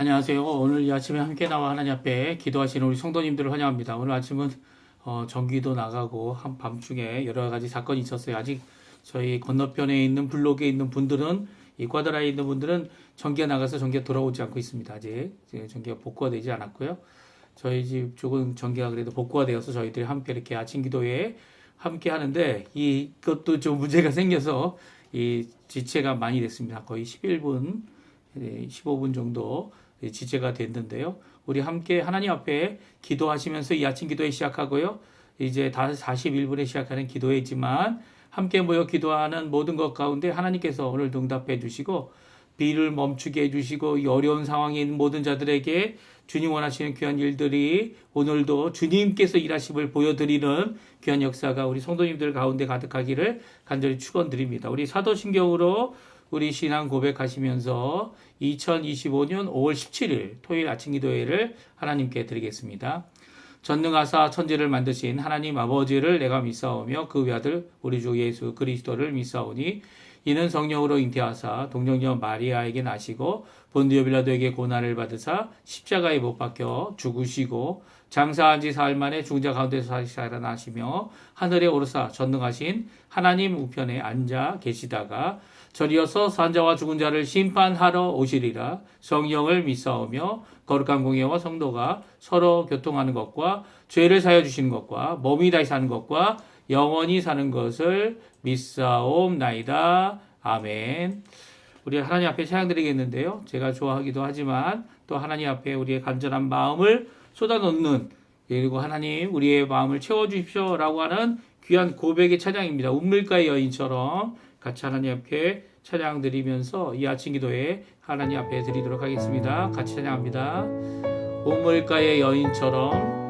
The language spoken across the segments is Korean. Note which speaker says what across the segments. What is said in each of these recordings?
Speaker 1: 안녕하세요. 오늘 이 아침에 함께 나와 하나님 앞에 기도하시는 우리 성도님들을 환영합니다. 오늘 아침은 전기도 나가고 밤중에 여러 가지 사건이 있었어요. 아직 저희 건너편에 있는 블록에 있는 분들은 이 꽈드라에 있는 분들은 전기가 나가서 전기가 돌아오지 않고 있습니다. 아직 전기가 복구가 되지 않았고요. 저희 집 쪽은 전기가 그래도 복구가 되어서 저희들이 함께 이렇게 아침 기도에 함께 하는데 이것도 좀 문제가 생겨서 이 지체가 많이 됐습니다. 거의 11분, 15분 정도 지체가 됐는데요. 우리 함께 하나님 앞에 기도하시면서 이 아침 기도에 시작하고요. 이제 41분에 시작하는 기도회지만 함께 모여 기도하는 모든 것 가운데 하나님께서 오늘 응답해 주시고 비를 멈추게 해주시고 이 어려운 상황에 있는 모든 자들에게 주님 원하시는 귀한 일들이 오늘도 주님께서 일하심을 보여드리는 귀한 역사가 우리 성도님들 가운데 가득하기를 간절히 축원드립니다. 우리 사도신경으로 우리 신앙 고백하시면서 2025년 5월 17일 토요일 아침 기도회를 하나님께 드리겠습니다. 전능하사 천지를 만드신 하나님 아버지를 내가 믿사오며 그 외아들 우리 주 예수 그리스도를 믿사오니 이는 성령으로 잉태하사 동정녀 마리아에게 나시고 본디오 빌라도에게 고난을 받으사 십자가에 못 박혀 죽으시고 장사한 지 사흘 만에 죽은 자 가운데서 다시 살아나시며 하늘에 오르사 전능하신 하나님 우편에 앉아 계시다가 저리어서 산자와 죽은 자를 심판하러 오시리라. 성령을 믿사오며 거룩한 공예와 성도가 서로 교통하는 것과 죄를 사여 주시는 것과 몸이 다시 사는 것과 영원히 사는 것을 믿사옵나이다. 아멘. 우리 하나님 앞에 찬양드리겠는데요. 제가 좋아하기도 하지만 또 하나님 앞에 우리의 간절한 마음을 쏟아놓는, 그리고 하나님 우리의 마음을 채워주십시오 라고 하는 귀한 고백의 찬양입니다. 운물가의 여인처럼 같이 하나님 앞에 찬양 드리면서 이 아침 기도에 하나님 앞에 드리도록 하겠습니다. 같이 찬양합니다. 운물가의 여인처럼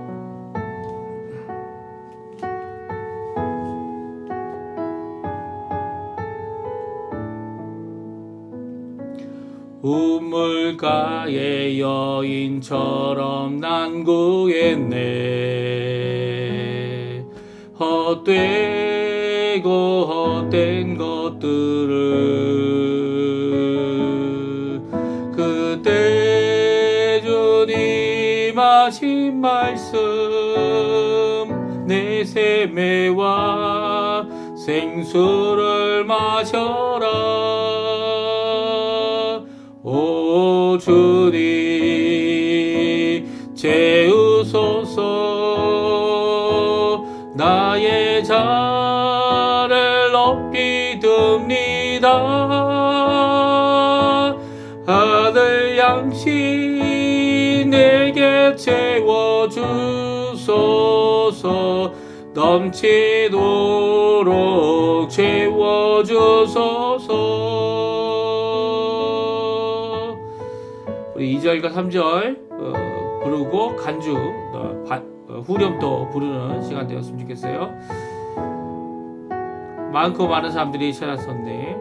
Speaker 1: 우물가의 여인처럼 난 구했네. 헛되고 헛된 것들을 그때 주님 하신 말씀 내 세매와 생수를 마셔라. 오 주님 채우소서. 나의 자를 높이 듭니다. 아들 양식 내게 채워주소서. 넘치도록 채워주소서. 우리 2절과 3절 부르고 간주 후렴도 부르는 시간 되었으면 좋겠어요. 많고 많은 사람들이 찾았었네.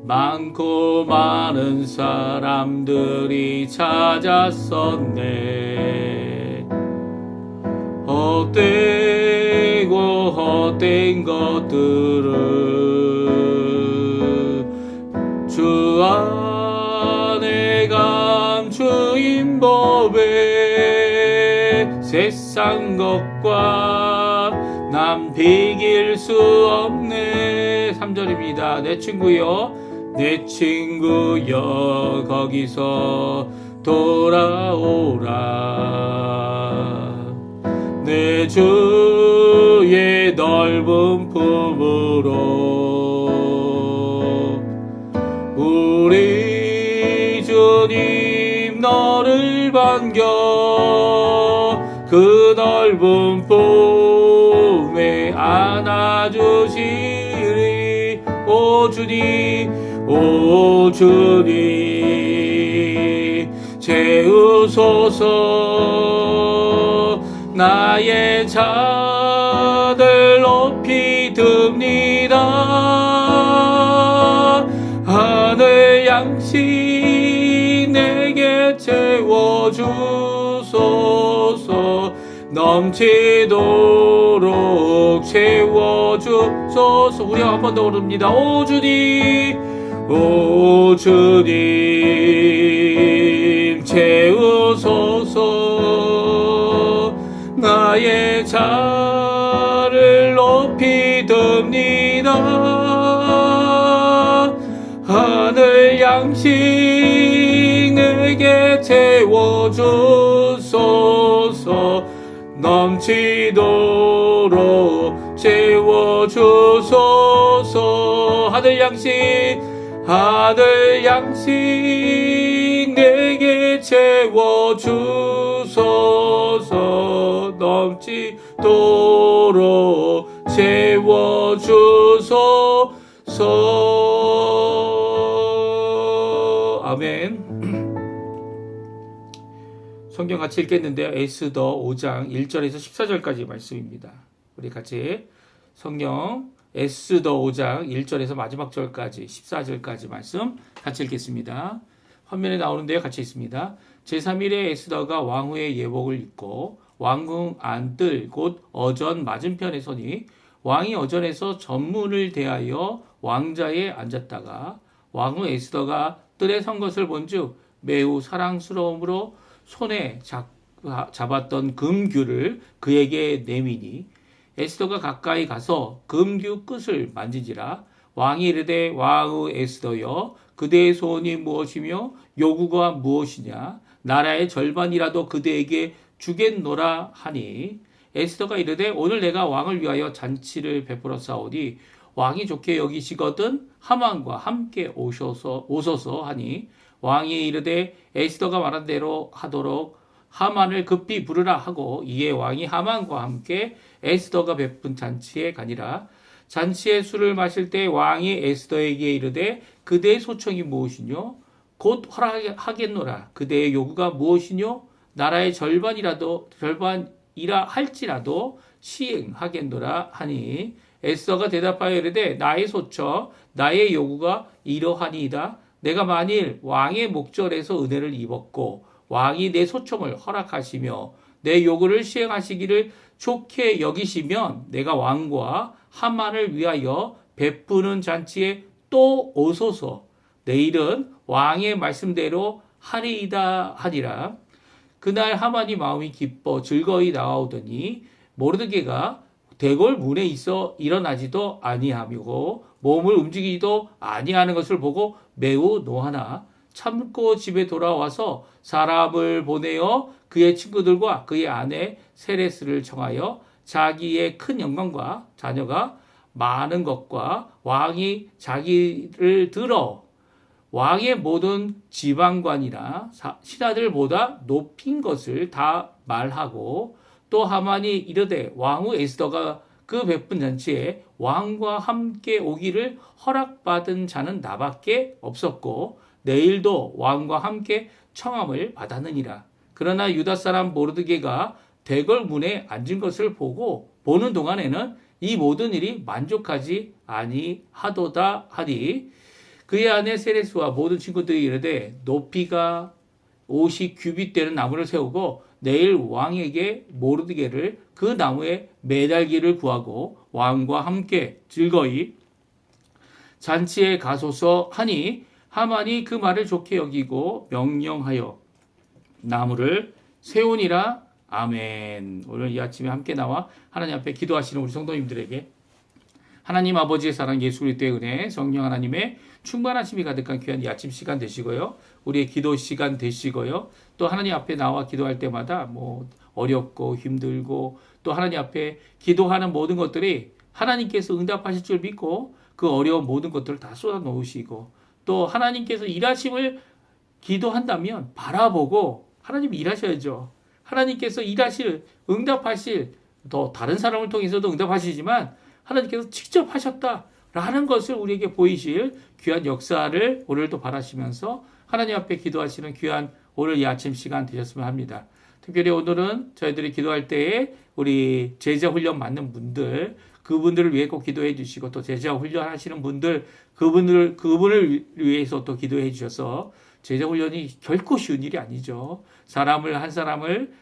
Speaker 1: 많고 많은 사람들이 찾았었네. 헛되고 헛된 것들을 주 안에 감추인 법에 세상 것과 남 비길 수 없네. 3절입니다. 내 친구여 내 친구여 거기서 돌아오라. 내 주의 넓은 품으로 우리 주님 너를 반겨 그 넓은 품에 안아주시리. 오 주님 채우소서. 나의 자들 높이 듭니다. 하늘 양식 내게 채워주소서. 넘치도록 채워주소서. 우리가 한 번 더 부릅니다. 오 주님 오 주님 채우소서. 나의 자를 높이 듭니다. 하늘 양식 내게 채워주소서. 넘치도록 채워주소서. 하늘 양식 내게 채워주소서. 넘치도록 채워주소서. 아멘. 성경 같이 읽겠는데요. 에스더 5장 1절에서 14절까지 말씀입니다. 우리 같이 성경 에스더 5장 1절에서 마지막 절까지 14절까지 말씀 같이 읽겠습니다. 화면에 나오는데요. 같이 읽습니다. 제3일에 에스더가 왕후의 예복을 입고 왕궁 안뜰 곧 어전 맞은편에 서니 왕이 어전에서 전문을 대하여 왕자에 앉았다가 왕후 에스더가 뜰에 선 것을 본즉 매우 사랑스러움으로 손에 잡았던 금규를 그에게 내미니 에스더가 가까이 가서 금규 끝을 만지지라. 왕이 이르되 왕후 에스더여 그대의 소원이 무엇이며 요구가 무엇이냐. 나라의 절반이라도 그대에게 주겠노라 하니 에스더가 이르되 오늘 내가 왕을 위하여 잔치를 베풀어 싸우니 왕이 좋게 여기시거든 하만과 함께 오소서 하니 왕이 이르되 에스더가 말한 대로 하도록 하만을 급히 부르라 하고 이에 왕이 하만과 함께 에스더가 베푼 잔치에 가니라. 잔치에 술을 마실 때 왕이 에스더에게 이르되 그대의 소청이 무엇이뇨? 곧 허락하겠노라. 그대의 요구가 무엇이뇨? 나라의 절반이라 할지라도 시행하겠노라 하니 에스더가 대답하여 이르되 나의 소청 나의 요구가 이러하니이다. 내가 만일 왕의 목전에서 은혜를 입었고 왕이 내 소청을 허락하시며 내 요구를 시행하시기를 좋게 여기시면 내가 왕과 하만을 위하여 베푸는 잔치에 또 오소서. 내일은 왕의 말씀대로 하리이다 하니라. 그날 하만이 마음이 기뻐 즐거이 나아오더니 모르드게가 대궐 문에 있어 일어나지도 아니하고 몸을 움직이지도 아니하는 것을 보고 매우 노하나 참고 집에 돌아와서 사람을 보내어 그의 친구들과 그의 아내 세레스를 청하여 자기의 큰 영광과 자녀가 많은 것과 왕이 자기를 들어 왕의 모든 지방관이나 신하들보다 높인 것을 다 말하고 또 하만이 이르되 왕후 에스더가 그 베푼 잔치에 왕과 함께 오기를 허락받은 자는 나밖에 없었고 내일도 왕과 함께 청함을 받았느니라. 그러나 유다 사람 모르드게가 대궐 문에 앉은 것을 보는 동안에는 이 모든 일이 만족하지 아니하도다 하니 그의 아내 세레스와 모든 친구들이 이르되 높이가 50규빗 되는 나무를 세우고 내일 왕에게 모르드게를 그 나무에 매달기를 구하고 왕과 함께 즐거이 잔치에 가소서 하니 하만이 그 말을 좋게 여기고 명령하여 나무를 세우니라. 아멘. 오늘 이 아침에 함께 나와 하나님 앞에 기도하시는 우리 성도님들에게 하나님 아버지의 사랑, 예수 그리스도의 은혜, 성령 하나님의 충만하심이 가득한 귀한 이 아침 시간 되시고요. 우리의 기도 시간 되시고요. 또 하나님 앞에 나와 기도할 때마다 어렵고 힘들고 또 하나님 앞에 기도하는 모든 것들이 하나님께서 응답하실 줄 믿고 그 어려운 모든 것들을 다 쏟아 놓으시고 또 하나님께서 일하심을 기도한다면 바라보고 하나님이 일하셔야죠. 하나님께서 응답하실 또 다른 사람을 통해서도 응답하시지만 하나님께서 직접 하셨다라는 것을 우리에게 보이실 귀한 역사를 오늘도 바라시면서 하나님 앞에 기도하시는 귀한 오늘 이 아침 시간 되셨으면 합니다. 특별히 오늘은 저희들이 기도할 때에 우리 제자 훈련 받는 분들 그분들을 위해 꼭 기도해 주시고 또 제자 훈련하시는 분들 그분을 위해서 또 기도해 주셔서 제자 훈련이 결코 쉬운 일이 아니죠. 한 사람을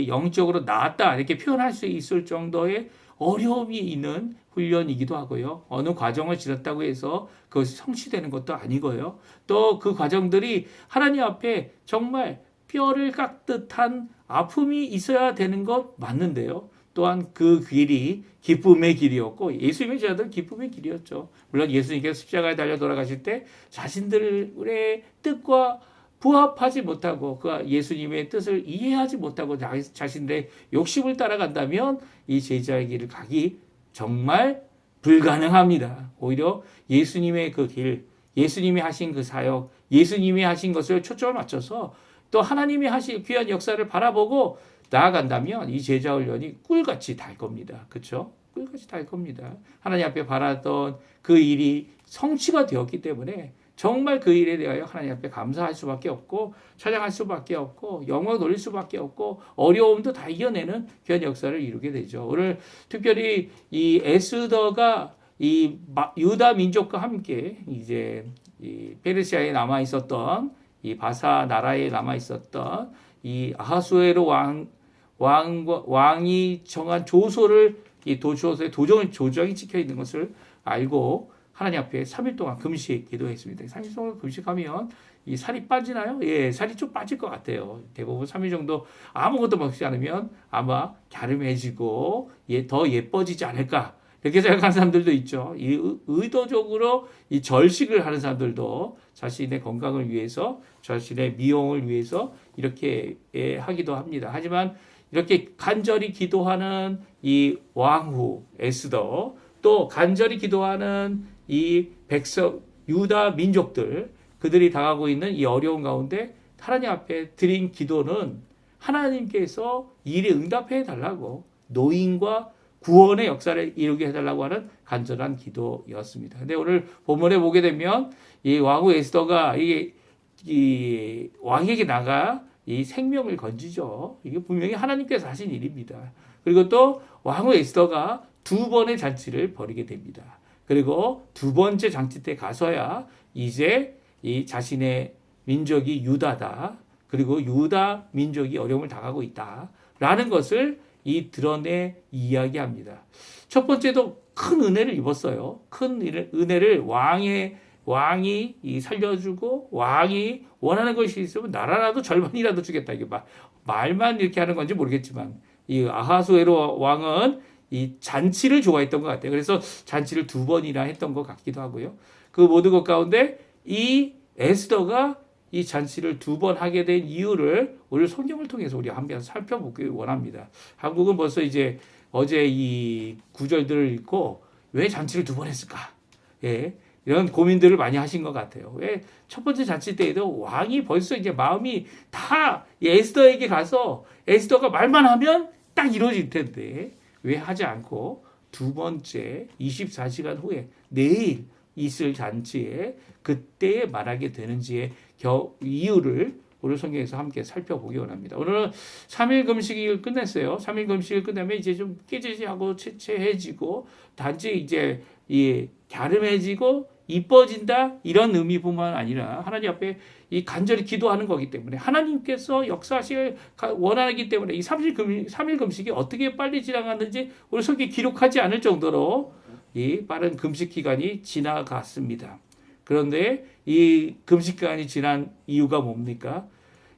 Speaker 1: 영적으로 나았다 이렇게 표현할 수 있을 정도의 어려움이 있는 훈련이기도 하고요. 어느 과정을 지났다고 해서 그것이 성취되는 것도 아니고요. 또 그 과정들이 하나님 앞에 정말 뼈를 깎듯한 아픔이 있어야 되는 것 맞는데요. 또한 그 길이 기쁨의 길이었고 예수님의 제자들은 기쁨의 길이었죠. 물론 예수님께서 십자가에 달려 돌아가실 때 자신들의 뜻과 부합하지 못하고 그 예수님의 뜻을 이해하지 못하고 자신들의 욕심을 따라간다면 이 제자의 길을 가기 정말 불가능합니다. 오히려 예수님의 그 길, 예수님이 하신 그 사역, 예수님이 하신 것을 초점을 맞춰서 또 하나님이 하실 귀한 역사를 바라보고 나아간다면 이 제자 훈련이 꿀같이 달 겁니다. 그렇죠? 꿀같이 달 겁니다. 하나님 앞에 바라던 그 일이 성취가 되었기 때문에 정말 그 일에 대하여 하나님 앞에 감사할 수밖에 없고 찬양할 수밖에 없고 영광 돌릴 수밖에 없고 어려움도 다 이겨내는 귀한 역사를 이루게 되죠. 오늘 특별히 이 에스더가 이 유다 민족과 함께 이제 이 페르시아에 남아 있었던 이 바사 나라에 남아 있었던 이 아하수에로 왕이 정한 조소를 이 조소의 조정이 찍혀 있는 것을 알고 하나님 앞에 3일 동안 금식 기도했습니다. 3일 동안 금식하면 이 살이 빠지나요? 예, 살이 좀 빠질 것 같아요. 대부분 3일 정도 아무것도 먹지 않으면 아마 갸름해지고 더 예뻐지지 않을까. 이렇게 생각하는 사람들도 있죠. 의도적으로 이 절식을 하는 사람들도 자신의 건강을 위해서, 자신의 미용을 위해서 이렇게 하기도 합니다. 하지만 이렇게 간절히 기도하는 이 왕후 에스더, 또 간절히 기도하는 이 백성, 유다 민족들, 그들이 당하고 있는 이 어려운 가운데 하나님 앞에 드린 기도는 하나님께서 일에 응답해 달라고 노인과 구원의 역사를 이루게 해달라고 하는 간절한 기도였습니다. 근데 오늘 본문에 보게 되면 이 왕후 에스더가 이 왕에게 나가 이 생명을 건지죠. 이게 분명히 하나님께서 하신 일입니다. 그리고 또 왕후 에스더가 2번의 잔치를 벌이게 됩니다. 그리고 2번째 잔치 때 가서야 이제 이 자신의 민족이 유다다. 그리고 유다 민족이 어려움을 당하고 있다라는 것을 이 드러내 이야기합니다. 첫 번째도 큰 은혜를 입었어요. 큰 은혜를 왕이 살려주고 왕이 원하는 것이 있으면 나라라도 절반이라도 주겠다. 이게 말만 이렇게 하는 건지 모르겠지만 이 아하수에로 왕은 이 잔치를 좋아했던 것 같아요. 그래서 잔치를 2번이나 했던 것 같기도 하고요. 그 모든 것 가운데 이 에스더가 이 잔치를 2번 하게 된 이유를 오늘 성경을 통해서 우리 한번 살펴보기 원합니다. 한국은 벌써 이제 어제 이 구절들을 읽고 왜 잔치를 2번 했을까? 예, 이런 고민들을 많이 하신 것 같아요. 왜 첫 번째 잔치 때에도 왕이 벌써 이제 마음이 다 에스더에게 가서 에스더가 말만 하면 딱 이루어질 텐데 왜 하지 않고 2번째 24시간 후에 내일 있을 잔치에 그때 말하게 되는지의 이유를 오늘 성경에서 함께 살펴보기 원합니다. 오늘은 3일 금식을 끝냈어요. 3일 금식을 끝내면 이제 좀 깨지하고 채해지고 단지 이제 갸름해지고 이뻐진다 이런 의미뿐만 아니라 하나님 앞에 이 간절히 기도하는 거기 때문에 하나님께서 역사하실 원하기 때문에 이 3일 금식이 어떻게 빨리 지나갔는지 우리 성경에 기록하지 않을 정도로 이 빠른 금식 기간이 지나갔습니다. 그런데 이 금식 기간이 지난 이유가 뭡니까?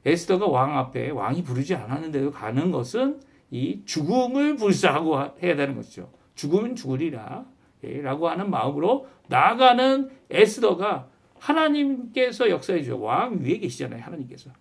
Speaker 1: 에스더가 왕 앞에 왕이 부르지 않았는데도 가는 것은 이 죽음을 불사하고 해야 되는 것이죠. 죽으면 죽으리라 라고 하는 마음으로 나아가는 에스더가 하나님께서 역사해 주죠. 왕 위에 계시잖아요.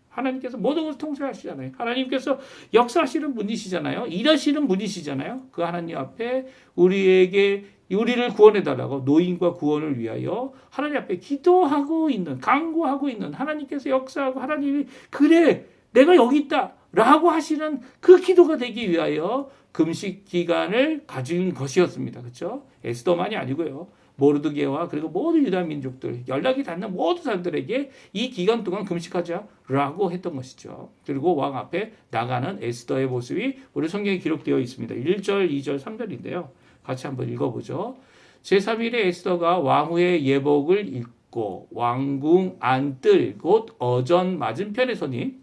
Speaker 1: 하나님께서 모든 것을 통제하시잖아요. 하나님께서 역사하시는 분이시잖아요. 일하시는 분이시잖아요. 그 하나님 앞에 우리를 구원해 달라고 노인과 구원을 위하여 하나님 앞에 기도하고 있는, 간구하고 있는 하나님께서 역사하고 하나님이 그래 내가 여기 있다 라고 하시는 그 기도가 되기 위하여 금식 기간을 가진 것이었습니다. 그렇죠? 에스더만이 아니고요. 모르드게와 그리고 모든 유다 민족들, 연락이 닿는 모든 사람들에게 이 기간 동안 금식하자라고 했던 것이죠. 그리고 왕 앞에 나가는 에스더의 모습이 우리 성경에 기록되어 있습니다. 1절, 2절, 3절인데요. 같이 한번 읽어보죠. 제3일에 에스더가 왕후의 예복을 입고 왕궁 안뜰 곧 어전 맞은편에 서니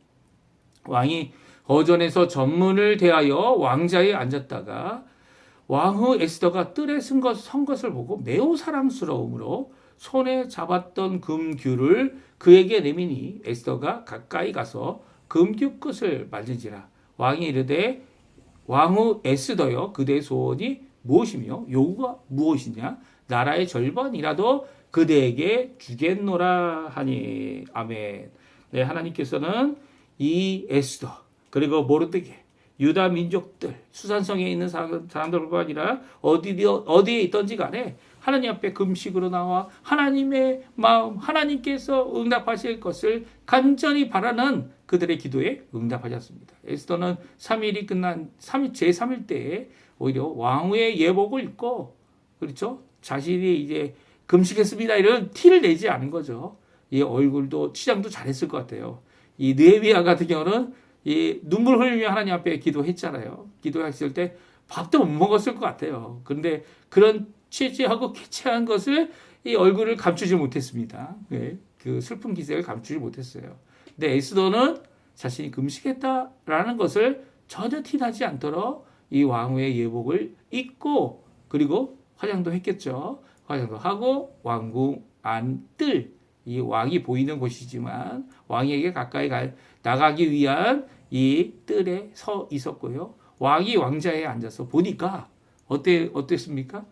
Speaker 1: 왕이 어전에서 전문을 대하여 왕자에 앉았다가 왕후 에스더가 뜰에 선 것을 보고 매우 사랑스러움으로 손에 잡았던 금규를 그에게 내미니 에스더가 가까이 가서 금규 끝을 만진지라. 왕이 이르되 왕후 에스더여 그대의 소원이 무엇이며 요구가 무엇이냐 나라의 절반이라도 그대에게 주겠노라 하니 아멘. 네, 하나님께서는 이 에스더 그리고 모르드게 유다 민족들 수산성에 있는 사람들뿐 아니라 어디에 있던지 간에 하나님 앞에 금식으로 나와 하나님의 마음 하나님께서 응답하실 것을 간절히 바라는 그들의 기도에 응답하셨습니다. 에스더는 3일이 끝난 제3일 때에 오히려 왕후의 예복을 입고 그렇죠? 자신이 이제 금식했습니다 이런 티를 내지 않은 거죠. 이 얼굴도 치장도 잘했을 것 같아요. 이 느헤미야 같은 경우는 이 눈물 흘리며 하나님 앞에 기도했잖아요. 기도했을 때 밥도 못 먹었을 것 같아요. 그런데 그런 취재하고 쾌채한 것을 이 얼굴을 감추지 못했습니다. 네, 그 슬픈 기색을 감추지 못했어요. 근데 에스더는 자신이 금식했다라는 것을 전혀 티나지 않도록 이 왕후의 예복을 입고 그리고 화장도 했겠죠. 화장도 하고 왕궁 안뜰 이 왕이 보이는 곳이지만 왕에게 가까이 나가기 위한 이 뜰에 서 있었고요. 왕이 왕자에 앉아서 보니까 어땠습니까?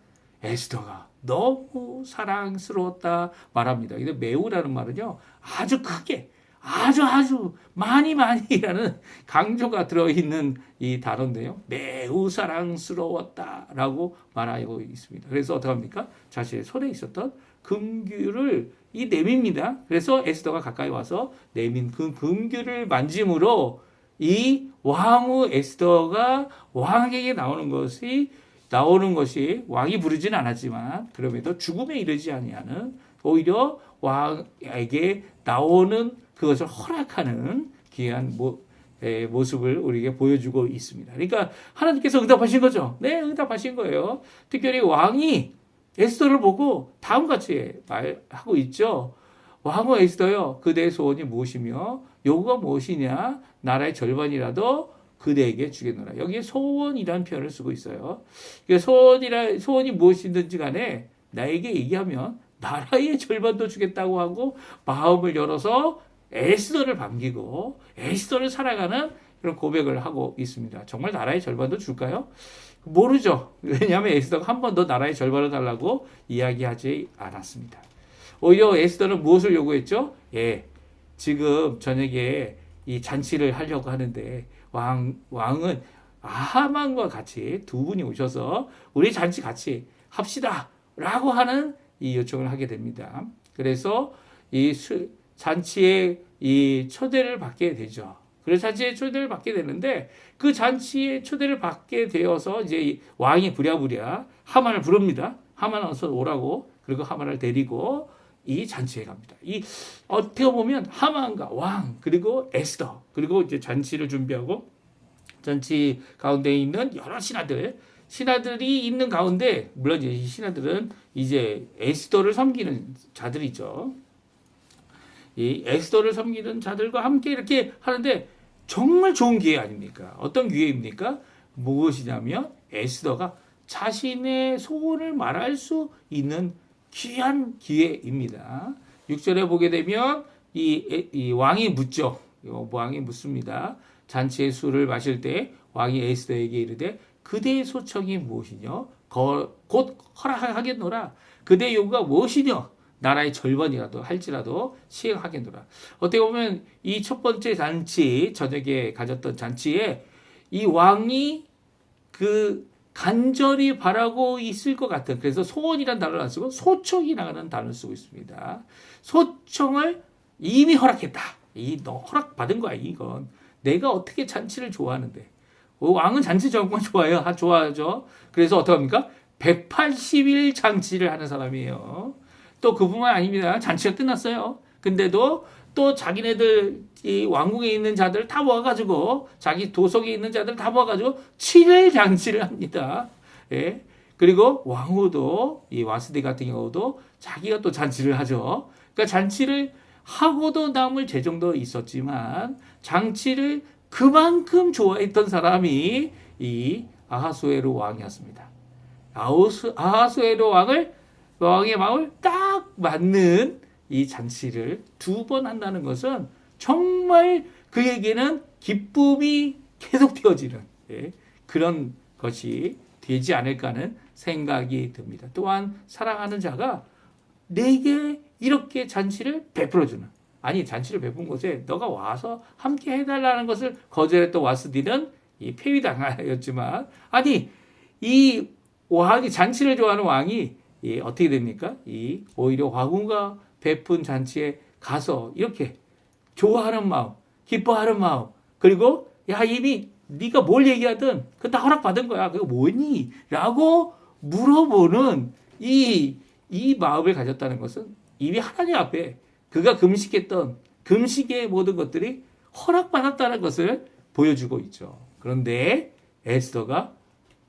Speaker 1: 에스더가 너무 사랑스러웠다 말합니다. 근데 매우라는 말은요 아주 크게 아주 많이라는 강조가 들어있는 이 단어인데요. 매우 사랑스러웠다라고 말하고 있습니다. 그래서 어떻게 합니까? 자신의 손에 있었던 금규를 내밉니다. 그래서 에스더가 가까이 와서 내민 그 금규를 만짐으로 이 왕후 에스더가 왕에게 나오는 것이 왕이 부르지는 않았지만 그럼에도 죽음에 이르지 아니하는 오히려 왕에게 나오는 그것을 허락하는 귀한 모습을 우리에게 보여주고 있습니다. 그러니까 하나님께서 응답하신 거죠. 네, 응답하신 거예요. 특별히 왕이 에스더를 보고 다음같이 말하고 있죠. 왕후 에스더여 그대의 소원이 무엇이며 요구가 무엇이냐 나라의 절반이라도 그대에게 주겠노라. 여기에 소원이라는 표현을 쓰고 있어요. 소원이 무엇이든지 간에 나에게 얘기하면 나라의 절반도 주겠다고 하고 마음을 열어서 에스더를 반기고 에스더를 살아가는 그런 고백을 하고 있습니다. 정말 나라의 절반도 줄까요? 모르죠. 왜냐하면 에스더가 한 번도 나라의 절반을 달라고 이야기하지 않았습니다. 오히려 에스더는 무엇을 요구했죠? 지금 저녁에 이 잔치를 하려고 하는데 왕은 하만과 같이 두 분이 오셔서 우리 잔치 같이 합시다 라고 하는 이 요청을 하게 됩니다. 그래서 이 잔치에 이 초대를 받게 되죠. 그래서 잔치에 초대를 받게 되는데 그 잔치에 초대를 받게 되어서 이제 왕이 부랴부랴 하만을 부릅니다. 하만 어서 오라고. 그리고 하만을 데리고 이 잔치에 갑니다. 이 어떻게 보면 하만과 왕 그리고 에스더 그리고 이제 잔치를 준비하고 잔치 가운데 있는 여러 신하들이 있는 가운데 물론 이제 이 신하들은 이제 에스더를 섬기는 자들이죠. 이 에스더를 섬기는 자들과 함께 이렇게 하는데 정말 좋은 기회 아닙니까? 어떤 기회입니까? 무엇이냐면 에스더가 자신의 소원을 말할 수 있는 귀한 기회입니다. 6절에 보게 되면 이 왕이 묻죠. 왕이 묻습니다. 잔치의 술을 마실 때 왕이 에스더에게 이르되 그대의 소청이 무엇이뇨? 곧 허락하겠노라. 그대의 요구가 무엇이뇨? 나라의 절반이라도 할지라도 시행하겠노라. 어떻게 보면 이 첫 번째 잔치 저녁에 가졌던 잔치에 이 왕이 그 간절히 바라고 있을 것 같은 그래서 소원이라는 단어를 안 쓰고 소청이라는 단어를 쓰고 있습니다. 소청을 이미 허락했다. 너 허락받은 거야 이건. 내가 어떻게 잔치를 좋아하는데 왕은 잔치 정말 좋아하죠. 그래서 어떡합니까? 180일 잔치를 하는 사람이에요. 또 그뿐만 아닙니다. 잔치가 끝났어요. 근데도 또 자기네들 이 왕궁에 있는 자들 다 모아가지고 자기 도성에 있는 자들 다 모아가지고 7일 잔치를 합니다. 예. 그리고 왕후도 이 와스디 같은 경우도 자기가 또 잔치를 하죠. 그러니까 잔치를 하고도 남을 재정도 있었지만 잔치를 그만큼 좋아했던 사람이 이 아하수에로 왕이었습니다. 아하수에로 왕의 마음을 딱 맞는 이 잔치를 2번 한다는 것은 정말 그에게는 기쁨이 계속되어지는 그런 것이 되지 않을까 하는 생각이 듭니다. 또한 사랑하는 자가 내게 이렇게 잔치를 베풀어주는, 아니 잔치를 베푼 곳에 너가 와서 함께 해달라는 것을 거절했던 와스디는 이 폐위당하였지만, 아니 이 왕이, 잔치를 좋아하는 왕이 어떻게 됩니까? 오히려 왕후가 베푼 잔치에 가서 이렇게 좋아하는 마음, 기뻐하는 마음, 그리고 야 이미 네가 뭘 얘기하든 그거 다 허락받은 거야. 그거 뭐니? 라고 물어보는 이 마음을 가졌다는 것은 이미 하나님 앞에 그가 금식했던 금식의 모든 것들이 허락받았다는 것을 보여주고 있죠. 그런데 에스더가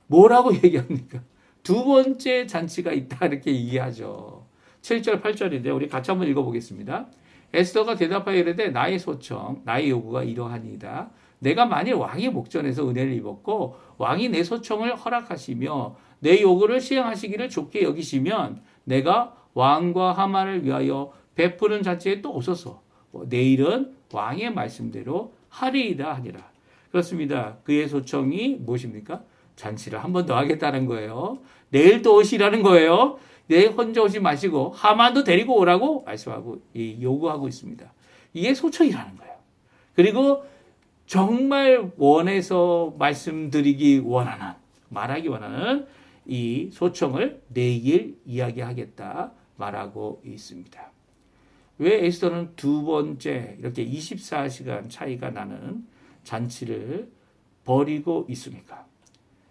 Speaker 1: 뭐라고 얘기합니까? 2번째 잔치가 있다 이렇게 얘기하죠. 7절 8절인데 우리 같이 한번 읽어보겠습니다. 에스더가 대답하여 이르되 나의 소청 나의 요구가 이러하니이다. 내가 만일 왕의 목전에서 은혜를 입었고 왕이 내 소청을 허락하시며 내 요구를 시행하시기를 좋게 여기시면 내가 왕과 하만을 위하여 베푸는 잔치에 또 오소서. 내일은 왕의 말씀대로 하리이다 하니라. 그렇습니다. 그의 소청이 무엇입니까? 잔치를 한 번 더 하겠다는 거예요. 내일 또 오시라는 거예요. 내일 혼자 오지 마시고 하만도 데리고 오라고 말씀하고 요구하고 있습니다. 이게 소청이라는 거예요. 그리고 정말 원해서 말씀드리기 원하는, 말하기 원하는 이 소청을 내일 이야기하겠다 말하고 있습니다. 왜 에스더는 2번째 이렇게 24시간 차이가 나는 잔치를 벌이고 있습니까?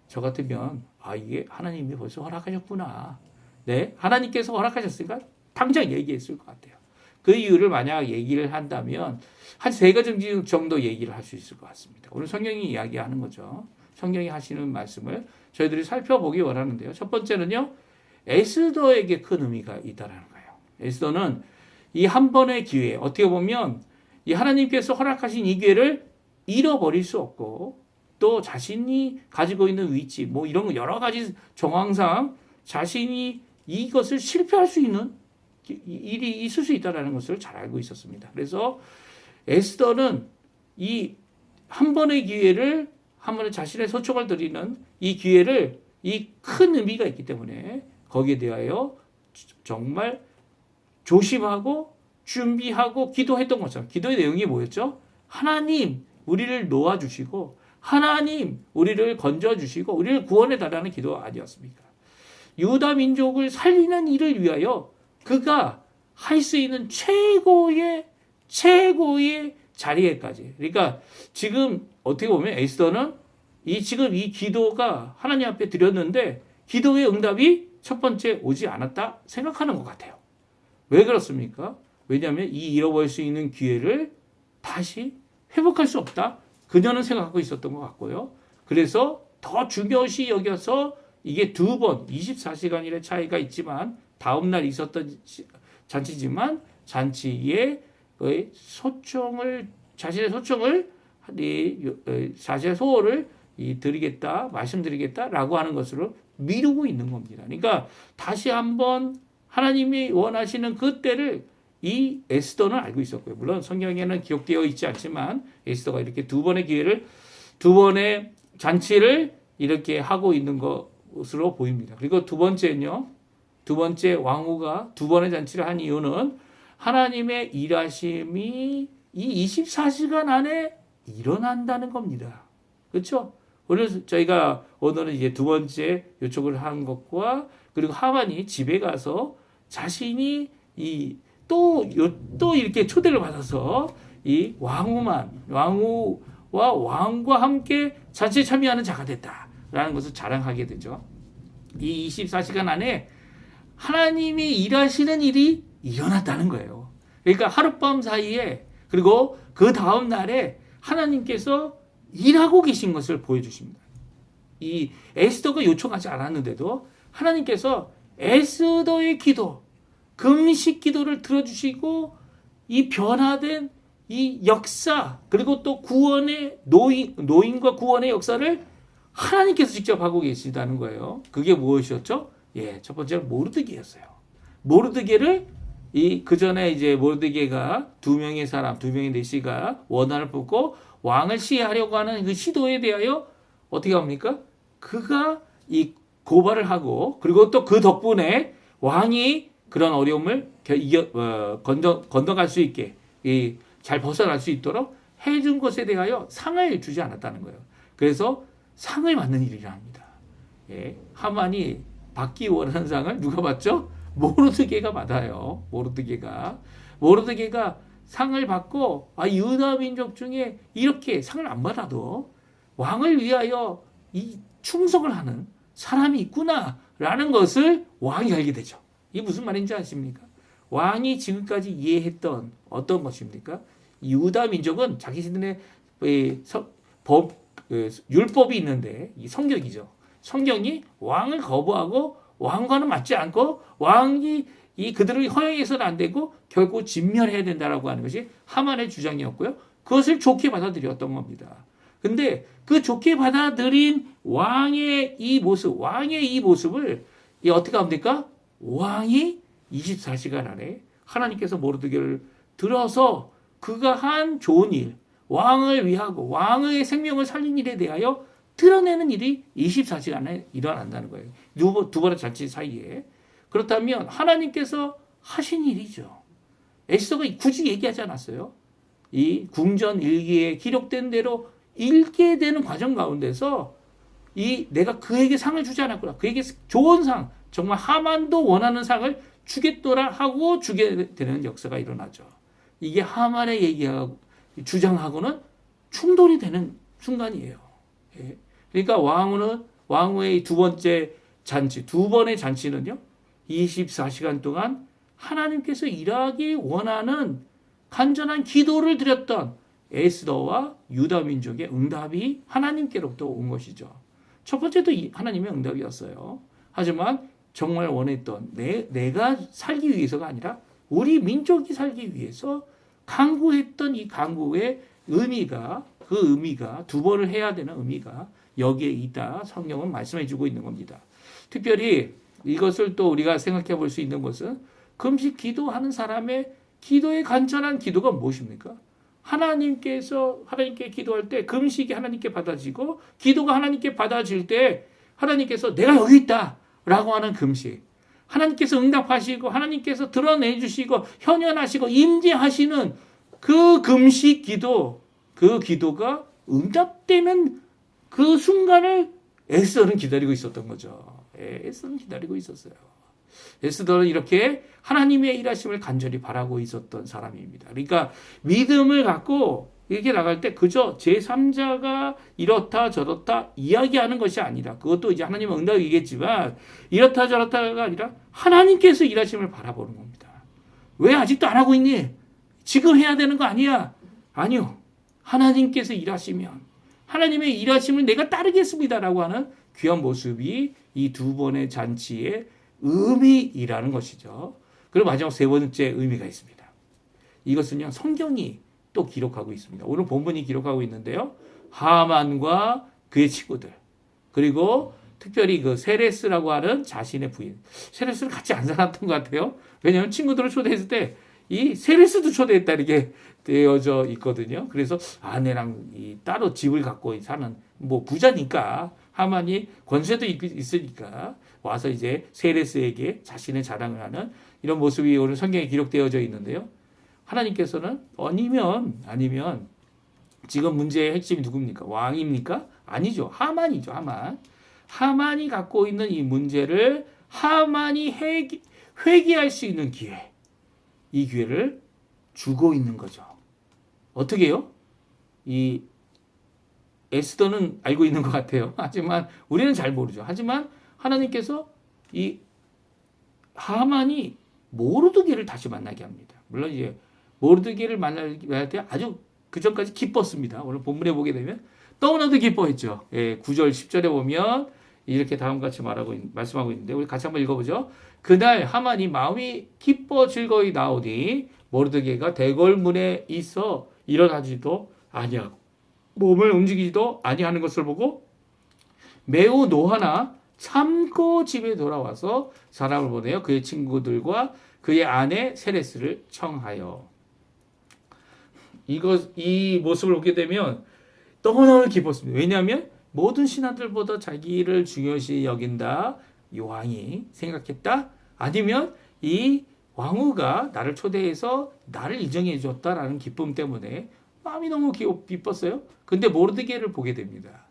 Speaker 1: 저 같으면 이게 하나님이 벌써 허락하셨구나. 네, 하나님께서 허락하셨으니까 당장 얘기했을 것 같아요. 그 이유를 만약 얘기를 한다면 한 3가지 정도 얘기를 할 수 있을 것 같습니다. 오늘 성경이 이야기하는 거죠. 성경이 하시는 말씀을 저희들이 살펴보기 원하는데요. 첫 번째는요, 에스더에게 큰 의미가 있다는 거예요. 에스더는 이 한 번의 기회, 어떻게 보면 이 하나님께서 허락하신 이 기회를 잃어버릴 수 없고, 또 자신이 가지고 있는 위치, 이런 거 여러 가지 정황상 자신이 이것을 실패할 수 있는 일이 있을 수 있다는 것을 잘 알고 있었습니다. 그래서 에스더는 이 한 번의 기회를, 한 번에 자신의 소청을 드리는 이 기회를, 이 큰 의미가 있기 때문에 거기에 대하여 정말 조심하고 준비하고 기도했던 것처럼, 기도의 내용이 뭐였죠? 하나님 우리를 놓아주시고 하나님 우리를 건져주시고 우리를 구원해달라는 기도 아니었습니까? 유다 민족을 살리는 일을 위하여 그가 할 수 있는 최고의 자리에까지. 그러니까 지금 어떻게 보면 에스더는 지금 이 기도가 하나님 앞에 드렸는데 기도의 응답이 첫 번째 오지 않았다 생각하는 것 같아요. 왜 그렇습니까? 왜냐하면 이 잃어버릴 수 있는 기회를 다시 회복할 수 없다. 그녀는 생각하고 있었던 것 같고요. 그래서 더 중요시 여겨서 이게 2번 24시간일의 차이가 있지만 다음날 있었던 잔치지만 잔치에 자신의 소청을 자신의 소원을 말씀드리겠다라고 하는 것으로 미루고 있는 겁니다. 그러니까 다시 한번 하나님이 원하시는 그 때를 이 에스더는 알고 있었고요. 물론 성경에는 기록되어 있지 않지만 에스더가 이렇게 2번의 기회를, 2번의 잔치를 이렇게 하고 있는 것으로 보입니다. 그리고 2번째는요. 2번째 왕후가 2번의 잔치를 한 이유는 하나님의 일하심이 이 24시간 안에 일어난다는 겁니다. 그렇죠? 저희가 오늘은 이제 2번째 요청을 한 것과, 그리고 하만이 집에 가서 자신이 또 이렇게 초대를 받아서 이 왕후와 왕과 함께 잔치에 참여하는 자가 됐다라는 것을 자랑하게 되죠. 이 24시간 안에 하나님이 일하시는 일이 일어났다는 거예요. 그러니까 하룻밤 사이에, 그리고 그 다음 날에 하나님께서 일하고 계신 것을 보여주십니다. 이 에스더가 요청하지 않았는데도 하나님께서 에스더의 기도, 금식 기도를 들어주시고 이 변화된 이 역사, 그리고 또 구원의 노인과 구원의 역사를 하나님께서 직접 하고 계시다는 거예요. 그게 무엇이었죠? 예, 첫 번째는 모르드게였어요. 모르드게를 그 전에 이제 모르드게가 두 명의 내시가 원한을 품고 왕을 시해하려고 하는 그 시도에 대하여 어떻게 합니까? 그가 이 고발을 하고 그리고 또 그 덕분에 왕이 그런 어려움을 건너갈 수 있게 잘 벗어날 수 있도록 해준 것에 대하여 상을 주지 않았다는 거예요. 그래서 상을 받는 일이라 합니다. 예, 하만이 받기 원하는 상을 누가 받죠? 모르드게가 받아요. 모르드게가 상을 받고 유다 민족 중에 이렇게 상을 안 받아도 왕을 위하여 이 충성을 하는 사람이 있구나라는 것을 왕이 알게 되죠. 이게 무슨 말인지 아십니까? 왕이 지금까지 이해했던 어떤 것입니까? 유다 민족은 자기들의 율법이 있는데 이 성경이죠. 성경이 왕을 거부하고 왕과는 맞지 않고 왕이 그들을 허용해서는 안 되고 결국 진멸해야 된다라고 하는 것이 하만의 주장이었고요. 그것을 좋게 받아들였던 겁니다. 근데 그 좋게 받아들인 왕의 이 모습을 어떻게 합니까? 왕이 24시간 안에 하나님께서 모르드게를 들어서 그가 한 좋은 일, 왕을 위하고 왕의 생명을 살린 일에 대하여 드러내는 일이 24시간에 일어난다는 거예요. 두 번의 잔치 사이에. 그렇다면 하나님께서 하신 일이죠. 에스더가 굳이 얘기하지 않았어요. 이 궁전 일기에 기록된 대로 읽게 되는 과정 가운데서 내가 그에게 상을 주지 않았구나. 그에게 좋은 상, 정말 하만도 원하는 상을 주겠더라 하고 주게 되는 역사가 일어나죠. 이게 하만의 얘기하고 주장하고는 충돌이 되는 순간이에요. 예. 그러니까 왕후의 두 번째 잔치, 두 번의 잔치는요, 24시간 동안 하나님께서 일하기 원하는 간절한 기도를 드렸던 에스더와 유다 민족의 응답이 하나님께로부터 온 것이죠. 첫 번째도 하나님의 응답이었어요. 하지만 정말 원했던 내가 살기 위해서가 아니라 우리 민족이 살기 위해서 간구했던 이 간구의 의미가 두 번을 해야 되는 의미가 여기에 있다. 성경은 말씀해 주고 있는 겁니다. 특별히 이것을 또 우리가 생각해 볼 수 있는 것은 금식 기도하는 사람의 기도의 간절한 기도가 무엇입니까? 하나님께 기도할 때 금식이 하나님께 받아지고 기도가 하나님께 받아질 때 하나님께서 내가 여기 있다 라고 하는 금식, 하나님께서 응답하시고 하나님께서 드러내 주시고 현현하시고 임재하시는 그 금식 기도, 그 기도가 응답되는 그 순간을 에스더는 기다리고 있었던 거죠. 에스더는 기다리고 있었어요. 에스더는 이렇게 하나님의 일하심을 간절히 바라고 있었던 사람입니다. 그러니까 믿음을 갖고 이렇게 나갈 때 그저 제3자가 이렇다 저렇다 이야기하는 것이 아니라, 그것도 이제 하나님의 응답이겠지만 이렇다 저렇다가 아니라 하나님께서 일하심을 바라보는 겁니다. 왜 아직도 안 하고 있니? 지금 해야 되는 거 아니야? 아니요. 하나님께서 일하시면 하나님의 일하심을 내가 따르겠습니다라고 하는 귀한 모습이 이 두 번의 잔치의 의미이라는 것이죠. 그리고 마지막 세 번째 의미가 있습니다. 이것은요, 성경이 또 기록하고 있습니다. 오늘 본문이 기록하고 있는데요. 하만과 그의 친구들, 그리고 특별히 그 세레스라고 하는 자신의 부인. 세레스를 같이 안 살았던 것 같아요. 왜냐하면 친구들을 초대했을 때 이 세레스도 초대했다 이렇게 되어져 있거든요. 그래서 아내랑 따로 집을 갖고 사는 부자니까, 하만이 권세도 있으니까 와서 이제 세레스에게 자신의 자랑을 하는 이런 모습이 오늘 성경에 기록되어져 있는데요. 하나님께서는 아니면 지금 문제의 핵심이 누굽니까? 왕입니까? 아니죠. 하만이죠. 하만이 갖고 있는 이 문제를 하만이 회개할 수 있는 기회, 이 기회를 주고 있는 거죠. 어떻게 해요? 이 에스더는 알고 있는 것 같아요. 하지만 우리는 잘 모르죠. 하지만 하나님께서 이 하만이 모르드게를 다시 만나게 합니다. 물론 이제 모르드게를 만날 때 아주 그 전까지 기뻤습니다. 오늘 본문에 보게 되면 너무나도 기뻐했죠. 9절 10절에 보면 이렇게 다음같이 말씀하고 있는데, 우리 같이 한번 읽어보죠. 그날 하만이 마음이 기뻐 즐거이 나오니 모르드게가 대궐문에 있어 일어나지도 아니하고 몸을 움직이지도 아니하는 것을 보고 매우 노하나 참고 집에 돌아와서 사람을 보내어 그의 친구들과 그의 아내 세레스를 청하여. 이 모습을 보게 되면 너무너무 기뻤습니다. 왜냐하면 모든 신하들보다 자기를 중요시 여긴다 이 왕이 생각했다. 아니면 이 왕후가 나를 초대해서 나를 인정해 줬다라는 기쁨 때문에 마음이 너무 기뻤어요. 근데 모르드게를 보게 됩니다.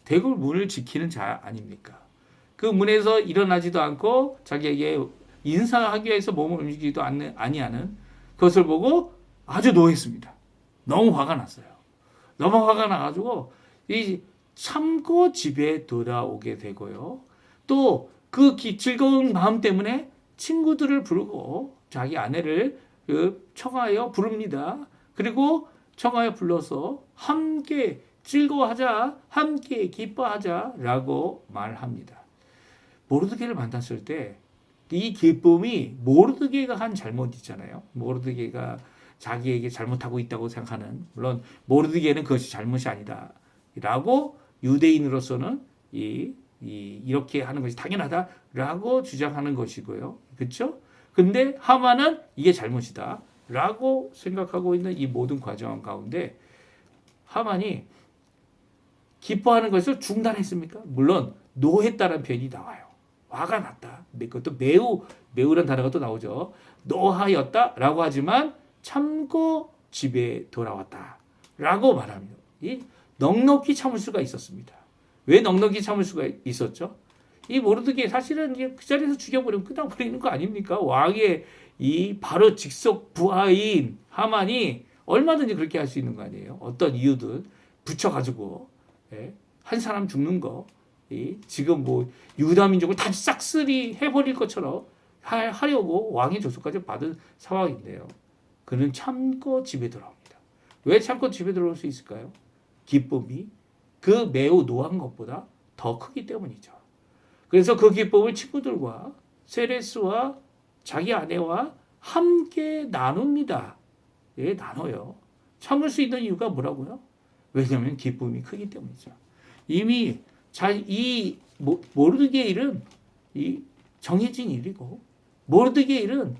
Speaker 1: 대궐 문을 지키는 자 아닙니까? 그 문에서 일어나지도 않고 자기에게 인사하기 위해서 몸을 움직이지도 아니하는 그것을 보고 아주 노했습니다. 너무 화가 났어요. 너무 화가 나가지고 이 참고 집에 돌아오게 되고요. 또 그 즐거운 마음 때문에 친구들을 부르고 자기 아내를 청하여 부릅니다. 그리고 청하여 불러서 함께 즐거워하자, 함께 기뻐하자라고 말합니다. 모르드게를 만났을 때 이 기쁨이 모르드게가 한 잘못 있잖아요. 모르드게가 자기에게 잘못하고 있다고 생각하는, 물론 모르드게는 그것이 잘못이 아니다라고 유대인으로서는 이렇게 하는 것이 당연하다라고 주장하는 것이고요. 그렇죠? 근데 하만은 이게 잘못이다라고 생각하고 있는 이 모든 과정 가운데 하만이 기뻐하는 것을 중단했습니까? 물론 노했다는 표현이 나와요. 화가 났다. 그것도 매우란 단어가 또 나오죠. 노하였다라고 하지만 참고 집에 돌아왔다라고 말합니다. 넉넉히 참을 수가 있었습니다. 왜 넉넉히 참을 수가 있었죠? 이 모르드게 사실은 그 자리에서 죽여버리면 끝나버리는 거 아닙니까? 왕의 이 바로 직속 부하인 하만이 얼마든지 그렇게 할 수 있는 거 아니에요? 어떤 이유든 붙여가지고 한 사람 죽는 거 지금 뭐 유다 민족을 다 싹쓸이 해버릴 것처럼 하려고 왕의 조서까지 받은 상황인데요. 그는 참고 집에 돌아옵니다. 왜 참고 집에 돌아올 수 있을까요? 기쁨이 그 매우 노한 것보다 더 크기 때문이죠. 그래서 그 기쁨을 친구들과 세레스와 자기 아내와 함께 나눕니다. 나눠요. 참을 수 있는 이유가 뭐라고요? 왜냐하면 기쁨이 크기 때문이죠. 이미 이 모르드게 일은 정해진 일이고 모르드게 일은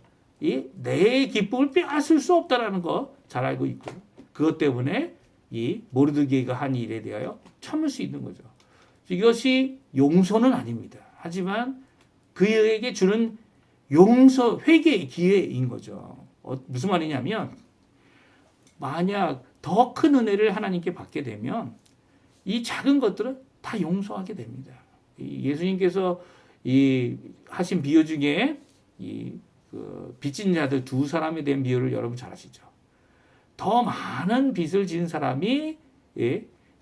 Speaker 1: 내 기쁨을 빼앗을 수 없다라는 거 잘 알고 있고요. 그것 때문에 이 모르드게가 한 일에 대하여 참을 수 있는 거죠. 이것이 용서는 아닙니다. 하지만 그에게 주는 용서, 회개의 기회인 거죠. 무슨 말이냐면 만약 더 큰 은혜를 하나님께 받게 되면 이 작은 것들은 다 용서하게 됩니다. 예수님께서 하신 비유 중에 빚진 자들 두 사람에 대한 비유를 여러분 잘 아시죠? 더 많은 빚을 지은 사람이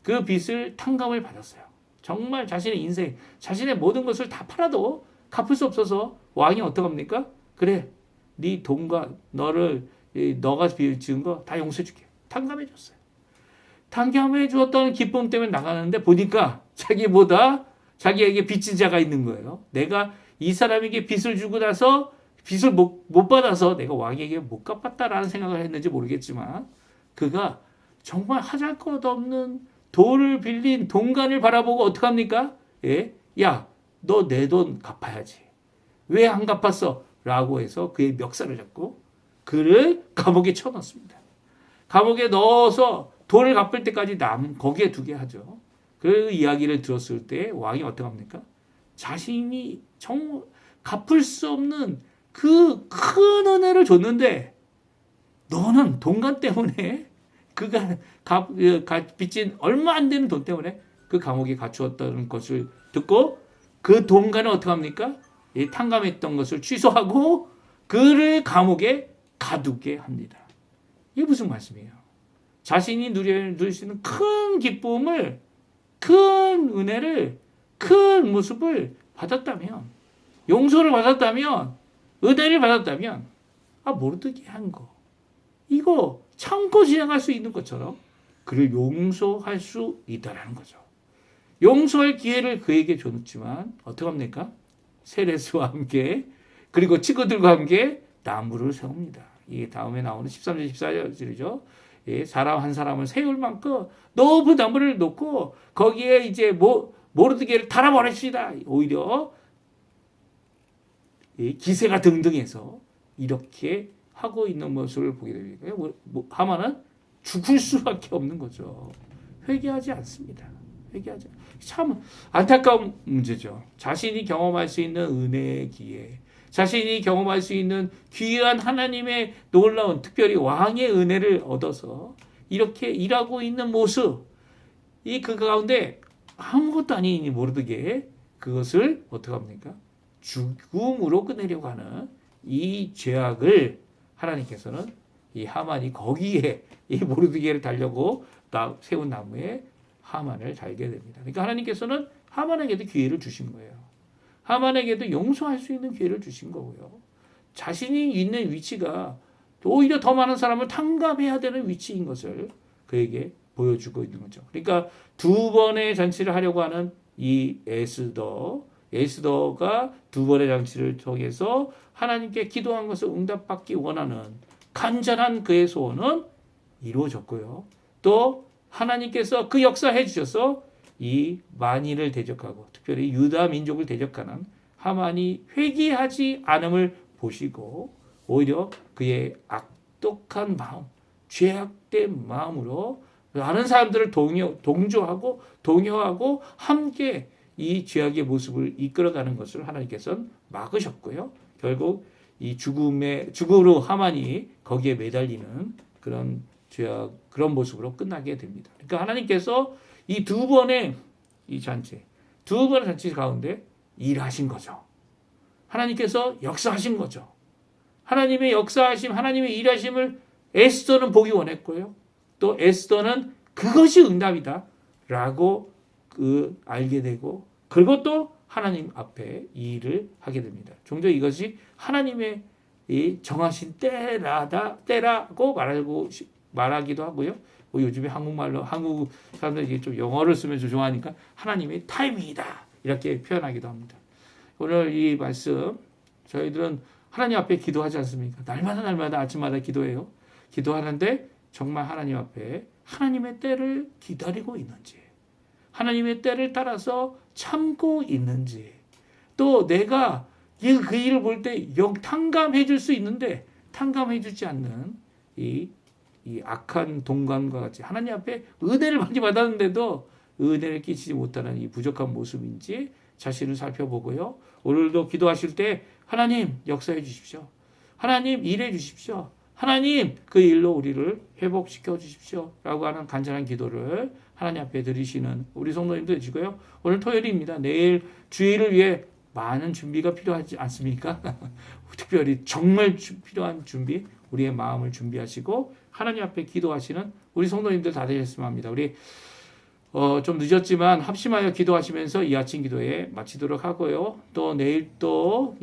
Speaker 1: 그 빚을 탕감을 받았어요. 정말 자신의 인생, 자신의 모든 것을 다 팔아도 갚을 수 없어서 왕이 어떡합니까? 그래, 네 돈과 너가 빚을 지은 거 다 용서해 줄게. 탕감해 줬어요. 탕감해 주었다는 기쁨 때문에 나가는데 보니까 자기보다 자기에게 빚진 자가 있는 거예요. 내가 이 사람에게 빚을 주고 나서 빚을 못 받아서 내가 왕에게 못 갚았다라는 생각을 했는지 모르겠지만 그가 정말 하잘것없는 돈을 빌린 동간을 바라보고 어떡합니까? 야, 너 내 돈 갚아야지. 왜 안 갚았어? 라고 해서 그의 멱살을 잡고 그를 감옥에 쳐넣습니다. 감옥에 넣어서 돈을 갚을 때까지 거기에 두게 하죠. 그 이야기를 들었을 때 왕이 어떡합니까? 자신이 정말 갚을 수 없는 그 큰 은혜를 줬는데 너는 돈간 때문에 그가 빚진 얼마 안 되는 돈 때문에 그 감옥에 갇혔다는 것을 듣고 그 돈간을 어떡합니까? 탕감했던 것을 취소하고 그를 감옥에 가두게 합니다. 이게 무슨 말씀이에요? 자신이 누릴 수 있는 큰 기쁨을, 큰 은혜를, 큰 모습을 받았다면, 용서를 받았다면, 은혜를 받았다면, 모르드게 한 거. 이거 참고 지나갈 수 있는 것처럼 그를 용서할 수 있다라는 거죠. 용서할 기회를 그에게 줬지만, 어떡합니까? 세레스와 함께, 그리고 친구들과 함께 나무를 세웁니다. 이게 다음에 나오는 13절, 14절이죠. 사람 한 사람을 세울 만큼 높은 나무를 놓고 거기에 이제 모르드게를 달아버립시다. 오히려 기세가 등등해서 이렇게 하고 있는 모습을 보게 됩니다. 하만은 죽을 수밖에 없는 거죠. 회개하지 않습니다. 참 안타까운 문제죠. 자신이 경험할 수 있는 은혜의 기회, 자신이 경험할 수 있는 귀한 하나님의 놀라운 특별히 왕의 은혜를 얻어서 이렇게 일하고 있는 모습, 그 가운데 아무것도 아닌 이 모르드게 그것을 어떻게 합니까? 죽음으로 끝내려고 하는 이 죄악을 하나님께서는 이 하만이 거기에 이 모르드게를 달려고 세운 나무에 하만을 달게 됩니다. 그러니까 하나님께서는 하만에게도 기회를 주신 거예요. 하만에게도 용서할 수 있는 기회를 주신 거고요. 자신이 있는 위치가 오히려 더 많은 사람을 탕감해야 되는 위치인 것을 그에게 보여주고 있는 거죠. 그러니까 두 번의 잔치를 하려고 하는 이 에스더가 두 번의 잔치를 통해서 하나님께 기도한 것을 응답받기 원하는 간절한 그의 소원은 이루어졌고요. 또 하나님께서 그 역사해 주셔서 이 만인을 대적하고 특별히 유다 민족을 대적하는 하만이 회개하지 않음을 보시고 오히려 그의 악독한 마음, 죄악된 마음으로 많은 사람들을 동요하고 함께 이 죄악의 모습을 이끌어가는 것을 하나님께서는 막으셨고요. 결국 이 죽음으로 하만이 거기에 매달리는 그런 죄악, 그런 모습으로 끝나게 됩니다. 그러니까 하나님께서 이 두 번의 잔치 가운데 일하신 거죠. 하나님께서 역사하신 거죠. 하나님의 역사하심, 하나님의 일하심을 에스더는 보기 원했고요. 또 에스더는 그것이 응답이다 라고 알게 되고 그것도 하나님 앞에 이 일을 하게 됩니다. 종종 이것이 하나님의 이 정하신 때라고 말하기도 하고요. 요즘에 한국 사람들이 좀 영어를 쓰면서 좋아하니까 하나님의 타이밍이다 이렇게 표현하기도 합니다. 오늘 이 말씀 저희들은 하나님 앞에 기도하지 않습니까? 날마다 아침마다 기도해요. 기도하는데 정말 하나님 앞에 하나님의 때를 기다리고 있는지, 하나님의 때를 따라서 참고 있는지, 또 내가 그 일을 볼 때 탕감해 줄 수 있는데 탕감해 주지 않는 이 악한 동관과 같이 하나님 앞에 은혜를 많이 받았는데도 은혜를 끼치지 못하는 이 부족한 모습인지 자신을 살펴보고요. 오늘도 기도하실 때 하나님 역사해 주십시오. 하나님 일해 주십시오. 하나님 그 일로 우리를 회복시켜 주십시오. 라고 하는 간절한 기도를 하나님 앞에 드리시는 우리 성도님도 되시고요. 오늘 토요일입니다. 내일 주일을 위해 많은 준비가 필요하지 않습니까? 특별히 정말 필요한 준비, 우리의 마음을 준비하시고 하나님 앞에 기도하시는 우리 성도님들 다 되셨으면 합니다. 우리 좀 늦었지만 합심하여 기도하시면서 이 아침 기도에 마치도록 하고요. 또 내일 또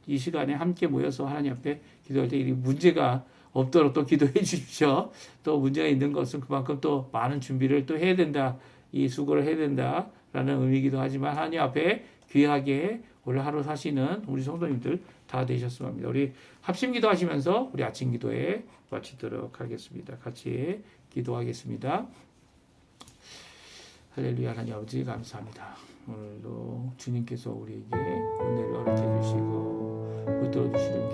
Speaker 1: 이 시간에 함께 모여서 하나님 앞에 기도할 때 이 문제가 없도록 또 기도해 주십시오. 또 문제가 있는 것은 그만큼 또 많은 준비를 또 해야 된다. 이 수고를 해야 된다라는 의미이기도 하지만 하나님 앞에 귀하게 오늘 하루 사시는 우리 성도님들 다 되셨으면 합니다. 우리 합심 기도하시면서 우리 아침 기도에 마치도록 하겠습니다. 같이 기도하겠습니다. 할렐루야. 하나님 아버지 감사합니다. 오늘도 주님께서 우리에게 은혜를 허락해 주시고 붙들어 주시는